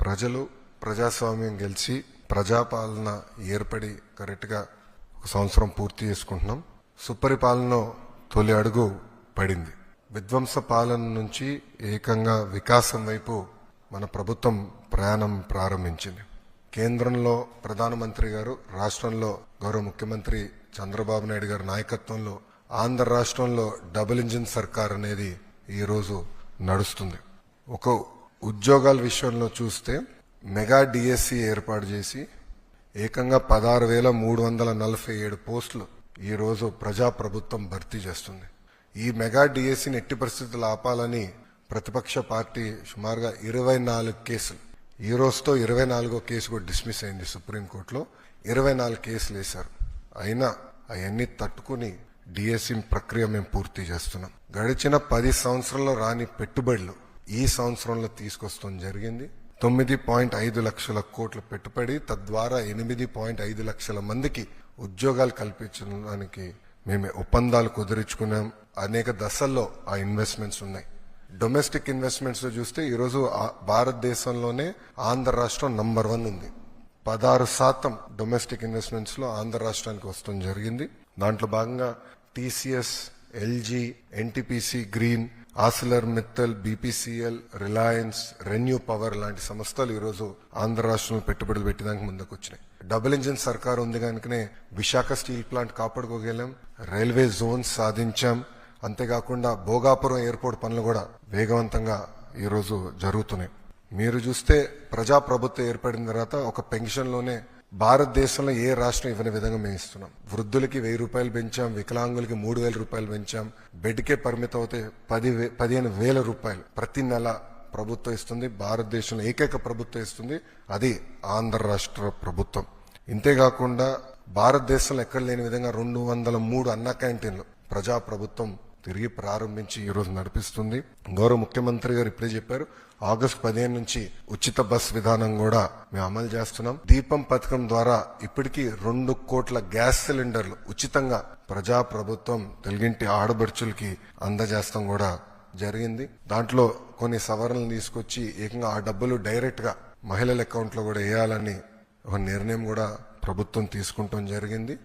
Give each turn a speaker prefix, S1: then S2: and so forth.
S1: ప్రజలు ప్రజాస్వామ్యం గెలిచి ప్రజాపాలన ఏర్పడి కరెక్ట్గా ఒక సంవత్సరం పూర్తి చేసుకుంటున్నాం. సుపరిపాలన తొలి అడుగు పడింది. విధ్వంస పాలన నుంచి ఏకంగా వికాసం వైపు మన ప్రభుత్వం ప్రయాణం ప్రారంభించింది. కేంద్రంలో ప్రధానమంత్రి గారు, రాష్ట్రంలో గౌరవ ముఖ్యమంత్రి చంద్రబాబు నాయుడు గారి నాయకత్వంలో ఆంధ్ర రాష్ట్రంలో డబుల్ ఇంజిన్ సర్కార్ అనేది ఈరోజు నడుస్తుంది. ఒక ఉద్యోగాల విషయంలో చూస్తే మెగా డిఎస్సి ఏర్పాటు చేసి ఏకంగా 16,347 పోస్టులు ఈరోజు ప్రజాప్రభుత్వం భర్తీ చేస్తుంది. ఈ మెగా డిఎస్సిని ఎట్టి పరిస్థితులు ఆపాలని ప్రతిపక్ష పార్టీ సుమారుగా 24 కేసులు, ఈ రోజుతో 24వ కేసు కూడా డిస్మిస్ అయింది సుప్రీంకోర్టులో. 24 కేసులు వేశారు. అయినా అవన్నీ తట్టుకుని డిఎస్సి ప్రక్రియ మేము పూర్తి చేస్తున్నాం. గడిచిన 10 సంవత్సరాల్లో రాని పెట్టుబడులు ఈ సంవత్సరంలో తీసుకొస్తాం జరిగింది. 9.5 లక్షల కోట్ల పెట్టుబడి, తద్వారా 8.5 లక్షల మందికి ఉద్యోగాలు కల్పించడానికి మేము ఒప్పందాలు కుదుర్చుకున్నాం. అనేక దశల్లో ఆ ఇన్వెస్ట్మెంట్స్ ఉన్నాయి. డొమెస్టిక్ ఇన్వెస్ట్మెంట్స్ లో చూస్తే ఈరోజు భారతదేశంలోనే ఆంధ్ర రాష్ట్రం నంబర్ 1 ఉంది. 16% డొమెస్టిక్ ఇన్వెస్ట్మెంట్స్ లో ఆంధ్ర రాష్ట్రానికి వస్తూ జరిగింది. దాంట్లో భాగంగా TCS, LG, NTPC green, ఆసిలర్ Mittal, BPCL, Reliance, renew power లాంటి సంస్థలు ఈరోజు ఆంధ్ర రాష్ట్రంలో పెట్టుబడులు పెట్టడానికి ముందుకు వచ్చినాయి. డబుల్ ఇంజిన్ సర్కార్ ఉంది కనుకనే విశాఖ స్టీల్ ప్లాంట్ కాపాడుకోగలం, రైల్వే జోన్స్ సాధించాం. అంతేకాకుండా భోగాపురం ఎయిర్పోర్ట్ పనులు కూడా వేగవంతంగా ఈరోజు జరుగుతున్నాయి. మీరు చూస్తే ప్రజాప్రభుత్వం ఏర్పడిన తర్వాత ఒక పెన్షన్లోనే భారతదేశంలో ఏ రాష్ట్రం ఇవ్వని విధంగా మేము ఇస్తున్నాం. వృద్ధులకి 1000 రూపాయలు పెంచాం, వికలాంగులకి 3000 రూపాయలు పెంచాం. బెడ్కే పరిమితం అవుతే 15,000 రూపాయలు ప్రతి నెల ప్రభుత్వం ఇస్తుంది. భారతదేశంలో ఏకైక ప్రభుత్వం ఇస్తుంది, అది ఆంధ్ర రాష్ట్ర ప్రభుత్వం. ఇంతేకాకుండా భారతదేశంలో ఎక్కడ లేని విధంగా 203 అన్న క్యాంటీన్లు ప్రజాప్రభుత్వం తిరిగి ప్రారంభించి ఈరోజు నడిపిస్తుంది. గౌరవ ముఖ్యమంత్రి గారు ఇప్పుడే చెప్పారు, ఆగస్టు 15 నుంచి ఉచిత బస్ విధానం కూడా మేము అమలు చేస్తున్నాం. దీపం పథకం ద్వారా ఇప్పటికీ 2 కోట్ల గ్యాస్ సిలిండర్లు ఉచితంగా ప్రజాప్రభుత్వం తెలుగింటి ఆడబడుచులకి అందజేస్తాం కూడా జరిగింది. దాంట్లో కొన్ని సవరణలు తీసుకొచ్చి ఏకంగా ఆ డబ్బులు డైరెక్ట్ గా మహిళల అకౌంట్ లో కూడా వేయాలని ఒక నిర్ణయం కూడా ప్రభుత్వం తీసుకుంటాం జరిగింది.